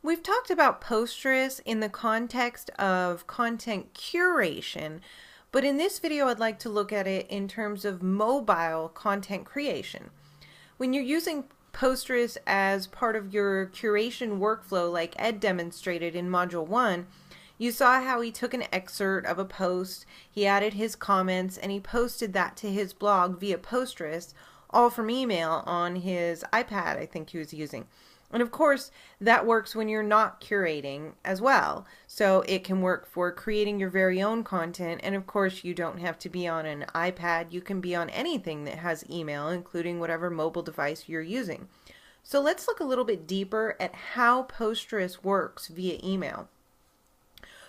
We've talked about Posterous in the context of content curation, but in this video I'd like to look at it in terms of mobile content creation. When you're using Posterous as part of your curation workflow like Ed demonstrated in Module 1, you saw how he took an excerpt of a post, he added his comments, and he posted that to his blog via Posterous, all from email on his iPad I think he was using. And of course, that works when you're not curating as well. So it can work for creating your very own content. And of course, you don't have to be on an iPad. You can be on anything that has email, including whatever mobile device you're using. So let's look a little bit deeper at how Posterous works via email.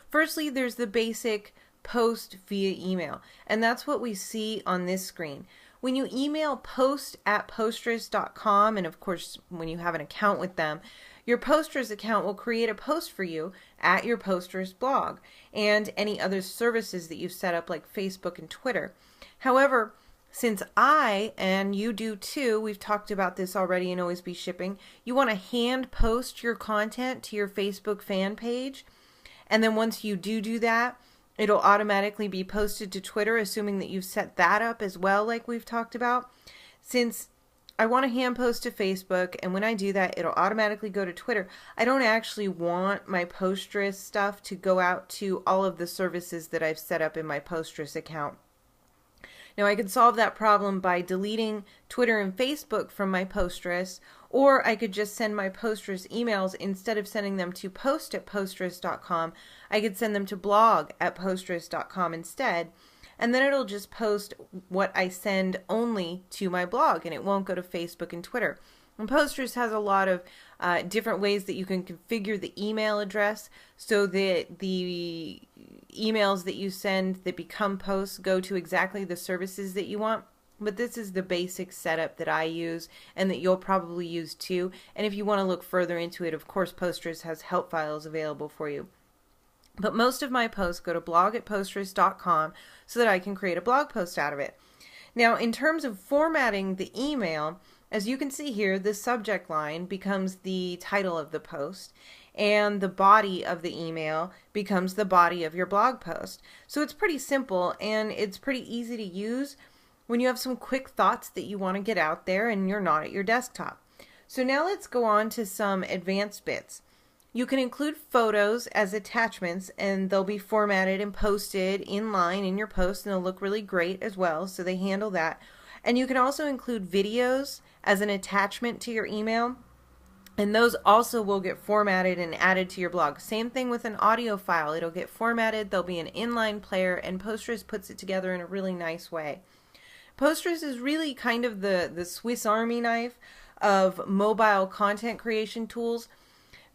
Firstly, there's the basic post via email, and that's what we see on this screen. When you email post@posterous.com, and of course when you have an account with them, your Posterous account will create a post for you at your Posterous blog and any other services that you've set up like Facebook and Twitter. However, since I, and you do too, we've talked about this already in Always Be Shipping, you want to hand post your content to your Facebook fan page, and then once you do that, it'll automatically be posted to Twitter, assuming that you've set that up as well, like we've talked about. Since I want to hand post to Facebook, and when I do that, it'll automatically go to Twitter, I don't actually want my Posterous stuff to go out to all of the services that I've set up in my Posterous account. Now, I could solve that problem by deleting Twitter and Facebook from my Posterous, or I could just send my Posterous emails. Instead of sending them to post@posterous.com, I could send them to blog@posterous.com instead, and then it'll just post what I send only to my blog, and it won't go to Facebook and Twitter. And Posterous has a lot of different ways that you can configure the email address so that the emails that you send that become posts go to exactly the services that you want. But this is the basic setup that I use and that you'll probably use too. And if you want to look further into it, of course, Posterous has help files available for you. But most of my posts go to blog@posterous.com so that I can create a blog post out of it. Now, in terms of formatting the email, as you can see here, the subject line becomes the title of the post, and the body of the email becomes the body of your blog post. So it's pretty simple, and it's pretty easy to use when you have some quick thoughts that you want to get out there and you're not at your desktop. So now let's go on to some advanced bits. You can include photos as attachments, and they'll be formatted and posted in line in your post, and they'll look really great as well, so they handle that. And you can also include videos as an attachment to your email, and those also will get formatted and added to your blog. Same thing with an audio file. It'll get formatted, there'll be an inline player, and Posterous puts it together in a really nice way. Posterous is really kind of the Swiss Army knife of mobile content creation tools,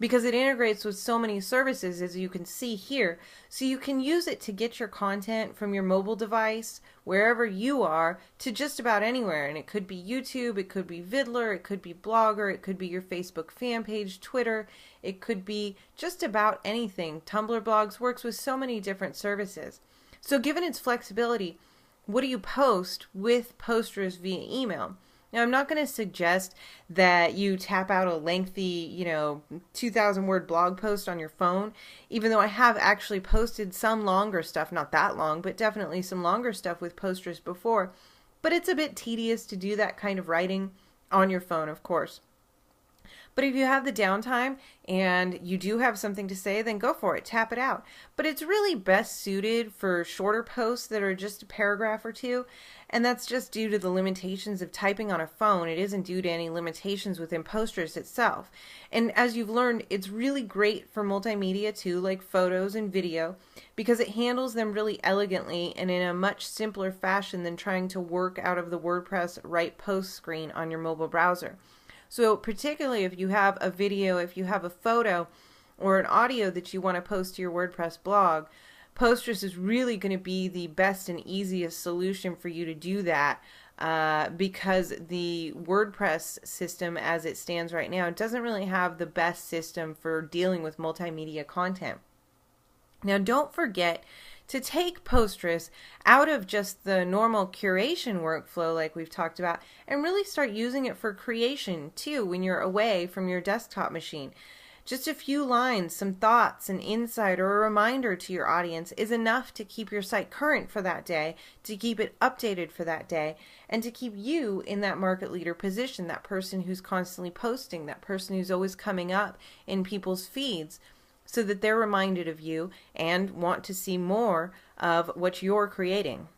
because it integrates with so many services, as you can see here. So you can use it to get your content from your mobile device, wherever you are, to just about anywhere. And it could be YouTube, it could be Vidler, it could be Blogger, it could be your Facebook fan page, Twitter, it could be just about anything. Tumblr Blogs works with so many different services. So given its flexibility, what do you post with Posterous via email? Now, I'm not going to suggest that you tap out a lengthy, 2,000 word blog post on your phone, even though I have actually posted some longer stuff, not that long, but definitely some longer stuff with Posterous before. But it's a bit tedious to do that kind of writing on your phone, of course. But if you have the downtime and you do have something to say, then go for it, tap it out. But it's really best suited for shorter posts that are just a paragraph or two, and that's just due to the limitations of typing on a phone. It isn't due to any limitations within Posterous itself. And as you've learned, it's really great for multimedia too, like photos and video, because it handles them really elegantly and in a much simpler fashion than trying to work out of the WordPress Write Post screen on your mobile browser. So particularly if you have a video, if you have a photo or an audio that you want to post to your WordPress blog, Posterous is really going to be the best and easiest solution for you to do that, because the WordPress system as it stands right now doesn't really have the best system for dealing with multimedia content. Now, don't forget to take Posterous out of just the normal curation workflow like we've talked about and really start using it for creation too when you're away from your desktop machine. Just a few lines, some thoughts, an insight, or a reminder to your audience is enough to keep your site current for that day, to keep it updated for that day, and to keep you in that market leader position, that person who's constantly posting, that person who's always coming up in people's feeds, so that they're reminded of you and want to see more of what you're creating.